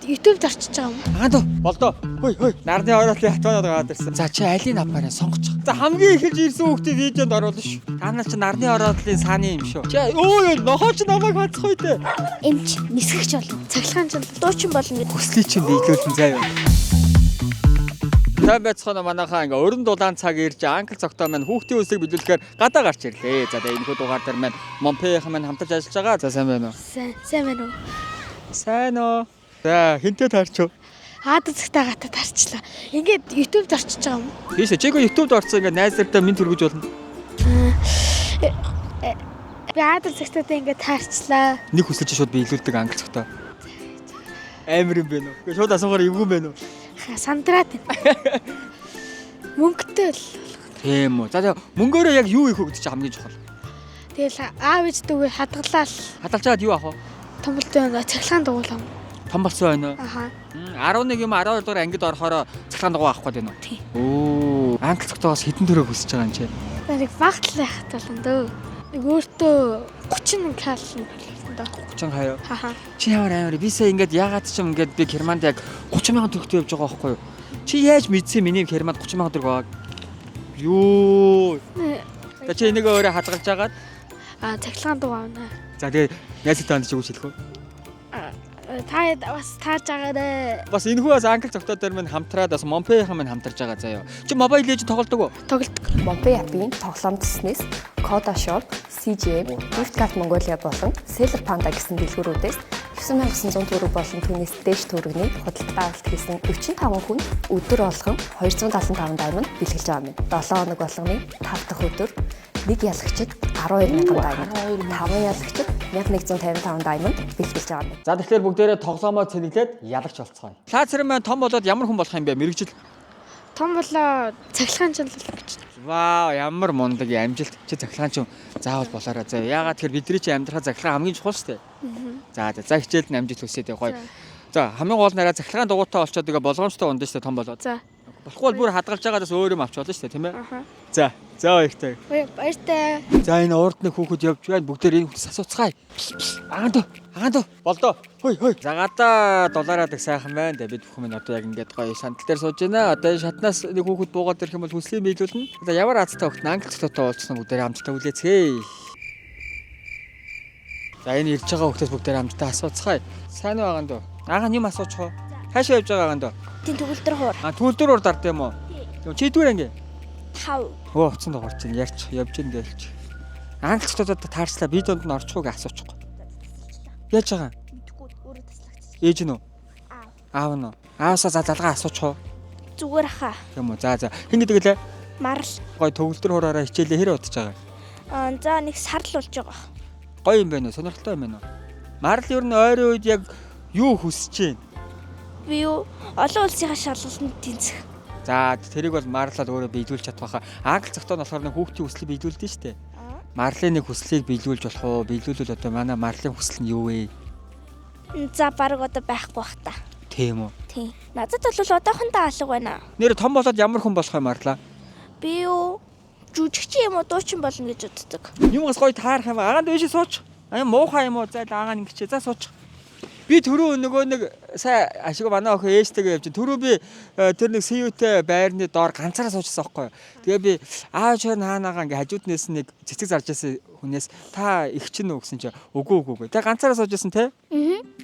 YouTube зарчиж байгаа юм. Хаан болдоо. Хөөе. Нарны ороолын хатванаад гараад ирсэн. За чи алийг аваараа сонгоч. За хамгийн ихэлж ирсэн хүүхдийг видеонд оруулна шүү. Та нар чи нарны ороолын сааны юм шүү. Чи өө нохооч намайг хацах үү те. Эмч, нисгэгч болно. Цахилгаан ч дуучин болно гэдэг. Хүслийг чинь биелүүлэн заяа. Та байцгаана манайхаа ингээ өрн дулаан цаг ирж анкл цогтоо маань хүүхдийн үсийг биелүүлэхээр гадаа гарч ирлээ. За тэгээ энэ дугаар дээр маань Монпех маань хамтарч ажиллаж байгаа. За сайн байна уу? Сайн байна уу? Сайн уу? За хинтээ таарч. Аад зэгтээ гатад тарчлаа. Ингээд YouTube зарчиж байгаа юм. Тийш чиго YouTube-д орсон ингээ найз нартай минь төргөж болно. Би аад зэгтээтэй ингээд тарчлаа. Нэг хүсэлж шууд биелүүлдэг анкл цогтоо. Амар юм бэ нөө. Шууд асуугаар эвгүй бэ нөө. Сандраад байна. Мөнгөтэй л. Тийм үү. За мөнгөөрөө яг юу их өгдөг чи хамгийн чухал. Тэгэл аав ээжтэйгээ хадгалаад Хадгалчаад юу авах вэ? томолтой байна. Цахилгаан дугуулам. Том болсон байна уу? Аха. 11 юм 12 дугаар ангид орохоор цахилгаан дугаа авах гээд байна уу? Тийм. Оо, анкл цогтоогоос хэдэн төгрөг хүсэж байгаа юм чи? Нэг багт л яхад болно дөө. Нэг өөртөө 30 кал болно дөө. 30 хаяа. Хаха. Чи ямар амар би сая ингээд ягаад ч юм ингээд би Германд яг 30,000 төгрөгтэй явж байгаа байхгүй юу? Чи яаж мэдсэн миний Германд 30,000 төгрөг байгааг? Юу. За чи энийг өөрөө хадгалж агаад Цахилгаан дугаа авна. за тэгээ найзтай танд чи үгүй хэлэх үү? Та бас тааж байгаарэ. Бас энэ хүү бас анкл цогтоо дээр минь хамтраад бас Монпехан минь хамтарж байгаа заяа. Чи Mobile Legends тоглодог уу? Тоглодог. Монпе апын тоглоом төснөөс Coda Shop, CGM, Gift Card Mongolia болон Sailor Panda гэсэн дэлгүүрүүдээс 9900 төгрөг болон түүнээс дээш төгрөгийн худалдаа авалт хийсэн 45 хүн өдөр болгон 275 diamond бэлгэлж байгаа юм. 7 хоног болгоны 5 дахь өдөр нэг ялагчид 12,000 diamond, 5 ялагчид 1155 diamond бэлгэлж байгаа юм. За тэгэхээр бүгдээрээ тоглоомоо цэнэглээд ялагч болцгоё. Лазер маань том болоод ямар хүн болох юм бэ? Мэргэжил. Том болоо цахилгаан ч л гэж. Вау, ямар мундаг амжилт. Чи цахилгаан ч заавал болоорой. За яагаад тэгэхээр бидний чи амьдрахаа цахилгаан хамгийн чухал шүү дээ. За хичээлд нь амжилт хүсье дээ гоё. За хамгийн гол нараа цахилгаан дугуйтай болчоод тэгээ болгоомжтой ундаа шүү дээ том болоод. За. Болохгүй бол бүр хадгалж байгаадаас өөр юм авч болно шүү дээ, тийм ээ? Аха. За баяртай. Баяртай. За энэ урд нэг хүүхэд явж байна. Бүгдээр энэ хүүхдэс асууцгаая. Агаан болдоо. Хөөе. За гадаа дулаараадаг сайхан байна. Бид бүхэн одоо яг ингээд гоё сандал дээр сууж байна. Одоо энэ шатнаас нэг хүүхэд буугаад ирэх юм бол хүслийг биелүүлнэ. За ямар азтай хүүхэд англи цогтой уулзсан бүгдээр хамтдаа үлээцгээе. За энэ ирж байгаа хүүхдээс бүгдээр хамтдаа асууцгаая. Сайн уу агаан дөө? Агаан юм асуучих уу? Хаашаа явж байгаа агаан дөө? Тин төгөлдөр хуур. Түүлдэр уур дард юм уу? Чи дүүр анги? 5. Өө уцсан дугаар чинь ярьч явж ин гэлч. Англи цогтод таарчлаа би донд нь орчихгүй асуучих. Яаж байгаа? Мэдгүй өөрөө таслаач. Ээж нь үү? Аав. Аав нь үү? Аавсаа залгаа асуучих уу? Зүгээр хаа. Тийм үү. За. Хэн гэдэг лээ? Марл. Гой төгөлдөр хуураараа хичээлээ хэр удаж байгаа? За нэг сар л болж байгаа. Гоё юм байна уу? Сонирхолтой юм байна уу? Марл ер нь ойрын үед яг юу хүсэж байна? Би юу олон улсынхаа шалгалтанд тэнцэх. За тэрийг бол марлаад өөрөө биелүүлж чадах байхаа. Англи цогтоо нь болохоор нэг хүүхдийн хүслийг биелүүлдэг шүү дээ. Марлын нэг хүслийг биелүүлж болох уу? Биелүүлвэл одоо манай марлын хүсэл нь юу вэ? За баг одоо байхгүй бах та. Тийм үү? Тийм. Надад бол одоохондоо алга байна. Нэр том болоод ямар хүн болох юм марлаа? Би юу жүжигч юм уу дуучин болно гэж боддог. Юм бас гоё таарах юм. Агаан дэше сууч. Муухай юм уу? За агаан ингэчээ. За сууч. Би түрүү нөгөө нэг сая ашиг манай охин ээжтэйгээ явж түрүү би тэр нэг CU-тэй байрны доор ганцаараа суучсан байхгүй. Тэгээ би аав чойр хаанаага ингээ хажууд нээс нэг цэцэг зарж байсан хүнээс та их чинь үү гэсэн чи үгүй. Тэгээ ганцаараа сууж байсан те?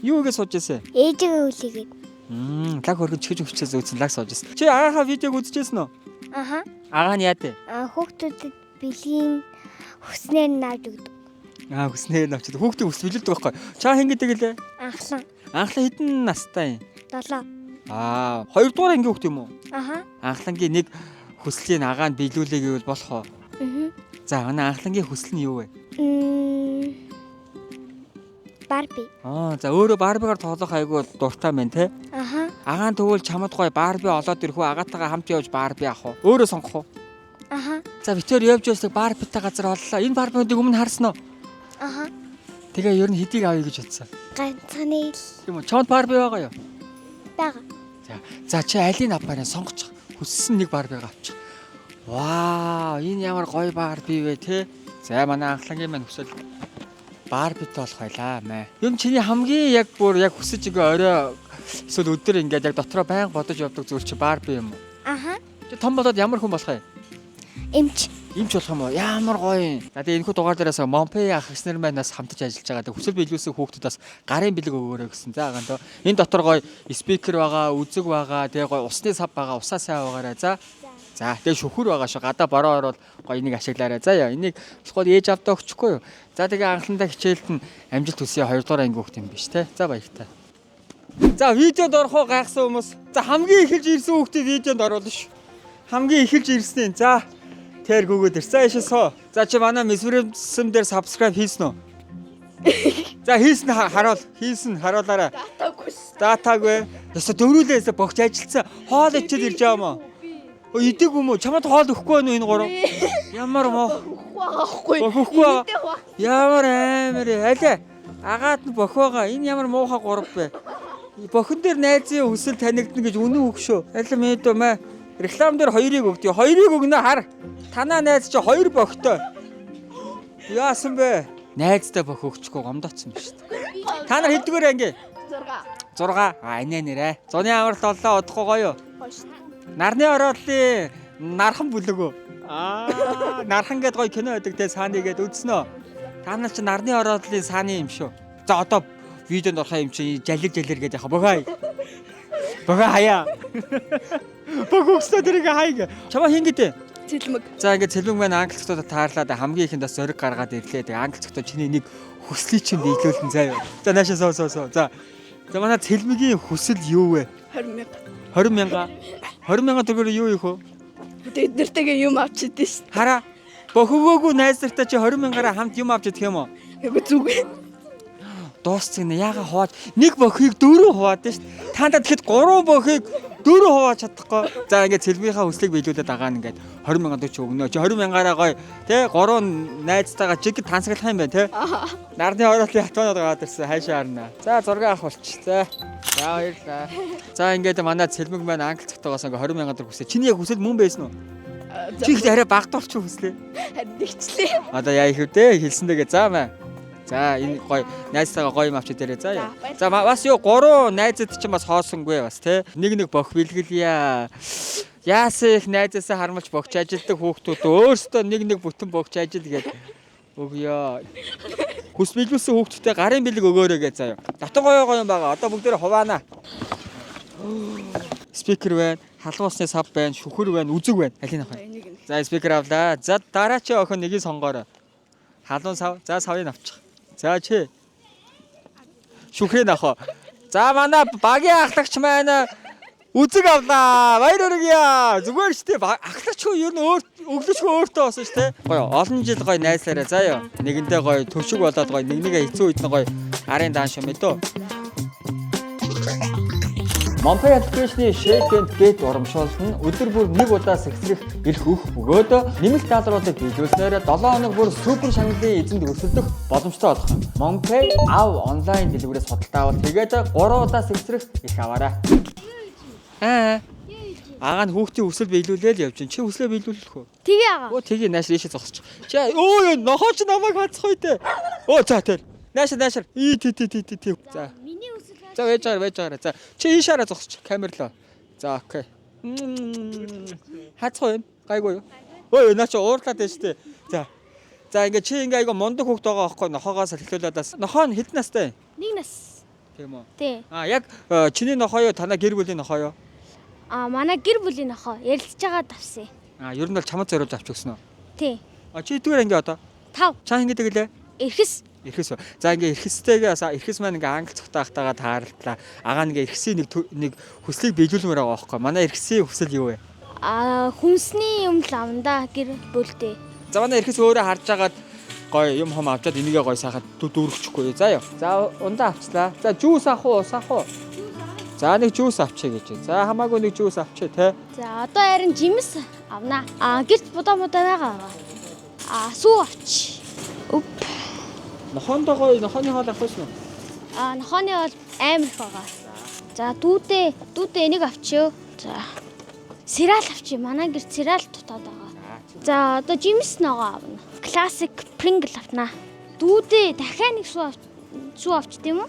Юу игээ сууж байсан? Ээжигээ үлээгээд. Лаг хөргөн чихэж өвчөөс үзсэн лаг сууж байсан. Чи агааха видеог үзчихсэн үү? Аха. Агаа нь яа дээ? Хүүхдүүдэд бэлгийн хүснээр нааж өгдөг. Хүснээр навчаад хүүхдийн хүс билүүлдэг байхгүй. Чаа хэн гэдэг лээ? Анхлан. Анхлан хэдэн настай юм? 7. Хоёрдугаар ангийн хүүхд юм уу? Аха. Анхлангийн нэг хүслийг агаанд биелүүлээ гэвэл болох уу? За манай анхлангийн хүсэл нь юу вэ? Барби. За өөрөө барбигаар тоглох айгүй дуртай байна те? Аха. Агаан тэгвэл чамд гоё барби олоод ирэх үү? Агаатайгаа хамт явж барби авах уу? Өөрөө сонгох уу? Аха. За битээр явж байсаг барбитай газар оллоо. Энэ барбиудыг өмнө харсан уу? Аха. Тэгээ ер нь хэдийг авъя гэж бодсон? Ганцхан ил. Тийм үү? Чонд барби байгаа юу? Бага. За чи алийг аваараа сонгочих. Хүссэн нэг барбиг авчих. Вау, энэ ямар гоё барби вэ те? За манай анхлагийн маань хүсэл барбитай болох байлаа мэ. Ер нь чиний хамгийн яг бүр яг хүсэж байгаа орой Эсвэл өдөр ингээд яг дотроо байнга бодож явдаг зүйл чи Барби юм уу? Аха. Чи том болоод ямар хүн болох юм? Эмч. Имч болох юм уу? Ямар гоё. За тэгээ энэхүү дугаар дээрээс Монпей ах гиснэр манаас хамтаж ажиллаж байгаа. Тэгээ хүсэл биелүүлсэн хүүхдүүд бас гарын бэлэг өгөөрэй гэсэн. За гандоо. Энэ дотор гоё спикер байгаа, үзэг байгаа, тэгээ гоё усны сав байгаа, усаа сайн байгаарай. За. За тэгээ шөхөр байгаа шүү. Гадаа бороо ороод гоё энийг ашиглаарай. За яа. Энийг болоход ээж авдаа өгчихгүй юу? За тэгээ анхландаа хичээлд нь амжилт хүсье 2 дугаар анги хүүхд юм биш те. За баяртай. За видеод орох гайхсан хүмүүс. За хамгийн эхэлж ирсэн хүүхдийг видеонд оруулна ш. Хамгийн эхэлж ирсэн. За тэр гүгөөд ирсэн яшисоо. За чи манай Messenger дээр subscribe хийсэн үү? За хийсэн харуулаарай. Датаагүй. Яста дөрүүлээс богч ажилтсан. Хоол ичээд ирж байгаа юм уу? Идэг юм уу? Чамд хоол өгөхгүй байна уу энэ гурав? Ямар моо? Өгөхгүй. Ямар амар аль агаад нь бохоогоо энэ ямар муухай гурав бэ? Бохин дээр найзын хүсэл танигдна гэж үнэн өгшөө. Аль мэдөө мэ. Реклам дээр 2-ыг өгдөө. 2-ыг өгнө хар. Танаа найз чи 2 бохтой. Яасан бэ? Найзтай бох өгчихгүй гомдоцсон ба шүү дээ. Та нар хэдгээр анги? 6. Инээ нэрэ. Зуны амралт оллоо удахгүй гоё юу? Нарны ороодлын нархан бүлэг үү? Нархан гэдэг гоё кино байдаг те сааны гээд үзснөө. Та нар чи нарны ороодлын сааны юм шүү. За одоо видеонд орох юм чи жалиг гэдэг яха богой. Богой хаяа. Богогстой дэрэг хаяг. Чамаа хин гэдэг? Цэлмэг. За ингээд цэлмэг маань англи цогтод таарлаад хамгийн ихэнд бас зориг гаргаад ирлээ. Тэгээ англи цогтод чиний нэг хүслийг чинь биелүүлэн заяа. За наашаа соо. За манай цэлмэгийн хүсэл юу вэ? 20,000. 20,000 төгрөөр юу ийх вэ? Бид нэртэйгээ юм авч идэв ш. Хараа. Бохогоогүй найз нартай чи 20,000-аараа хамт юм авч идэх юм уу? Эгэ зүг. Дуусцаг нэ яага хувааж нэг бохыг 4 хуваад шүү дээ. Таанда тэгэхэд 3 бохыг 4 хувааж чадахгүй. За ингээд цэлмийнхаа хүслийг биелүүлээд байгаа нь ингээд 20,000 ч өгнө. Чи 20,000-аараа гоё тий 3 найзтайгаа жиг тансаглах юм байна тий. Нарны ороотлын хатванууд гараад ирсэн хайшаа харна. За зураг авах болч. За баярлаа. За ингээд манай цэлмэг маань англи цагтаагаас ингээд 20,000 төгрөг хүсээ. Чиний яг хүсэл мөн байсан уу? Чи их арай багдуулч хүслээ. Нэгчлээ. Одоо яа их вэ? Хэлсэндээгээ за маа. За энэ гоё найзтайгаа гоё юм авчи дээрээ за яа. За бас юу 3 найзад ч бас хоосонгүй бас тий. Нэг бох бэлгэлье. Яасан их найзаасаа хармалж богч ажилдаг хүүхдүүд өөрсдөө нэг бүтэн богч ажил гэдэг өгөө. Хүс биелүүлсэн хүүхдүүдэд гарын бэлэг өгөөрэй гэж заяа. Татан гоё юм байгаа. Одоо бүгдээр хуваана. Спикер байна, халуусны сав байна, шүхэр байна, үзэг байна. Алин авах. За спикер авлаа. За дараа чи охин нэгийг сонгоорой. Халуун сав. За савыг авчих. За чи шүхрийг авах. За манай багийн ахлагч маань үзэг авлаа. Баяр хүргье. Зүгээр шүү дээ. Ахлагч хөө ер нь өглөшгүй өөртөө болсон шүү дээ. Гоё олон жил гоё найзлаарай заяа. Нэгэндээ гоё төвшиг болоод гоё нэгнийгээ хэцүү үед нь гоё арын даан шүү мэдөө. Монпей аппликейшны Shake and Get урамшуулалт нь өдөр бүр 1 удаа сэгсрэх эрх өгөх бөгөөд нэмэлт даалгавруудыг биелүүлснээр 7 хоног бүр супер шагналын эзэнд өрсөлдөх боломжтой болох. Монпей ав онлайн дэлгүүрээс судалтай авал тэгээд 3 удаа сэгсрэх эрх аваарай. Агаа нь хүүхдийн хүсэл биелүүлээл явж чинь. Чи хүслээ биелүүлэх үү? Тэгээ агаа. Оо тэгээ нааш ээшээ зогсож. Чи өө нохооч намайг хацах үйтэй. Оо за тэр. Наашаа. Тий. За. Миний хүсэл За вэж байгаа. За чи ийшаараа зогсож камерлоо. За окей. Хацгаа юм. Гайгүй юу? Ой наа чи уурлаад байна штэ. За ингээ чи ингээ айгаа мундаг хүүхд байгаа байхгүй нохоогоос эхлүүлээд нохоо нь хэд настай? 1 нас. Тийм үү? Тий. Яг чиний нохоо юу? Танаа гэр бүлийн нохоо юу? Манай гэр бүлийн нохоо ярилцж байгаа давсан. Ер нь бол чамд зориулж авч өгсөн үү? Тий. Чи хэдгээр ингээ одоо? 5. Чаа ингээ тэгэлээ? Эрхэс. Эрхэс. За ингээ эрхэстэйгээ эрхэс маань ингээ англи цогтаахтайгаа тааралтлаа. Агаа ингээ эрхэсийн нэг хүслийг биелүүлмээр байгаа байхгүй. Манай эрхэсийн хүсэл юу вэ? Хүнсний юм л авандаа гэр бүлдээ. За манай эрхэс өөрөө харж агаад гоё юм хом авчаад энийгээ гоё сайхад дүүргэчихгүй. За ёо. За ундаа авчлаа. За жуус авах уу, ус авах уу? За нэг жуус авчээ гэж. За хамаагүй нэг жуус авчээ те. За одоо харин жимс авнаа. Гэрт будаа байгаа. Сүү авч. Үп. Нохоондоо гоё нохооны хоол авах юм уу? Нохооны бол амар их байгаа. За дүүдээ энийг авчиё. За сирал авчи. Манай гэрт сирал дутаад байгаа. За одоо жимс ногоо авна. Классик Pringle авнаа. Дүүдээ дахиад нэг сүү авч тийм үү?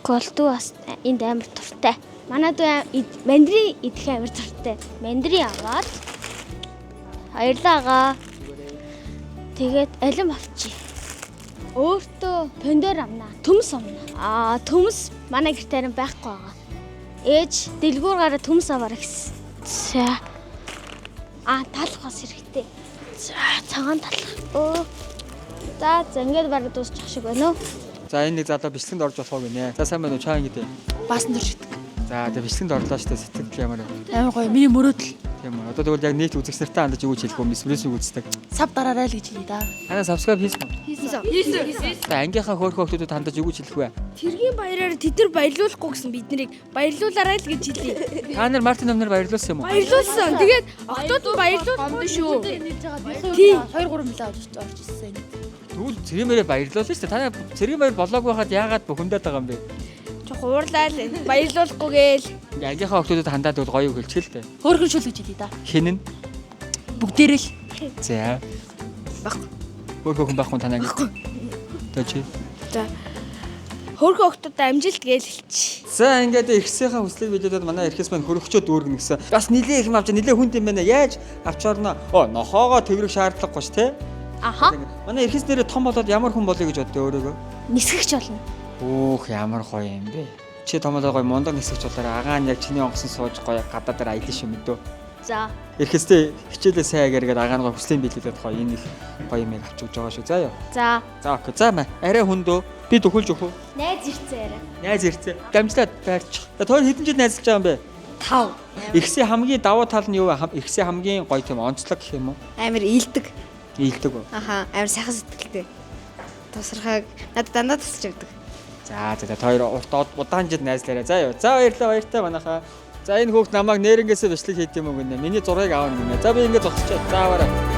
Колдуу бас энд амар туртай. Манай дүү мандрин идэх амар дуртай. Мандрин аваад баярлаагаа. Тэгээд алим авчи. Өөртөө пондор амнаа. Төмс амнаа. Төмс манай гэрт харин байхгүй байгаа. Ээж дэлгүүр гараа төмс аваарай гэсэн. За. Талах бас хэрэгтэй. За, цагаан талах. За, ингээд бараг дуусчих шиг байна уу? За энэ нэг залуу бичлэгэнд орж болох гинэ. За сайн байна уу чаа ингэдэ. Баасан дөрж гэдэг. За тэгээ бичлэгэнд орлоо штэ сэтгэл ямар вэ? Амар гоё. Миний мөрөөдөл. Тийм үү. Одоо тэгвэл яг нийт үзэгч нартай хандаж юу гэж хэлэх вэ? Эсвэрээс үздэг. Сав дараарай л гэж хэлээ да. Ана subscribe хийсэн үү? Хийсэн. За ангийнхаа хөөрхөн хүмүүсд хандаж юу гэж хэлэх вэ? Тэргийн баяраар тэд нар баярлуулахгүй гэсэн бид нарыг баярлуулаарай л гэж хэлье. Та нар Мартин номноор баярлуулсан юм уу? Баярлуулсан. Тэгээд октод баярлуулсан шүү. Тий. 2-3 милээ орж ирсэн. Тэгвэл цэрэмээрээ баярлуулсан шүү дээ. Та нар цэргийн баяр болоогүй хаад яагаад бөхөндөд байгаа юм бэ? Чог уурлаа л баярлуулахгүй гээл. Ангийнхаа хүмүүсд хандаад бол гоё юу хэлчихэ л дээ. Хөөргөн шүл гэж хэлээ да. Хин нь? Бүгдээрээ л. За. Баггүй. Хөөрхөн байхгүй танаа ингэ. Тэжи. За. Хөөрхөн октод амжилт гээл хэлчих. За ингээд ихсийнхаа хүслийг биелүүлээд манай эрхэс маань хөрөгчөө дүүргэнэ гэсэн. Бас нилээ их авч нилээ хүнд юм байна. Яаж авч орно? Нохоогоо тэрвэрх шаардлагагүй ш тэ. Аха. Манай эрхэс нэрээ том болоод ямар хүн болъё гэж боддөө өөрөөгөө. Нисгэгч болно. Өөх ямар гоё юм бэ. Чи том болоод гоё мундаг нисгэж болоорой. Агаан яг чиний онгосон сууж гоё гадаа дээр аялна шүү мэдөө. За. Эрхэстэй хичээлээ сайн агааргээд агаан гоё хүслийн биелүүлээд гоё энэ их гоё юм авч өгч байгаа шүү. За ёо. За. За окей. За маа. Арай хүндөө. Би төхүүлж өгөх үү? Найз ирцээрээ. Найз ирцээ. Дамжлаад байрчих. Тэр хэдэн жил найзалж байгаа юм бэ? 5. Ихсээ хамгийн давуу тал нь юу вэ? Ихсээ хамгийн гоё тийм онцлог гэх юм уу? Амар ийдэг. Ийдэг үү? Аха, амар сайхан сэтгэлтэй. Тусрахаг надад дандаа тусч явдаг. За хоёр удаан жил найзлаарай. За юу. За баярлалаа манайхаа. За энэ хүүхд намайг нэрнгээсээ бичлэг хийх юм уу гинэ. Миний зургийг аавна гинэ. За би ингэ зогсчихъя. За аваарай.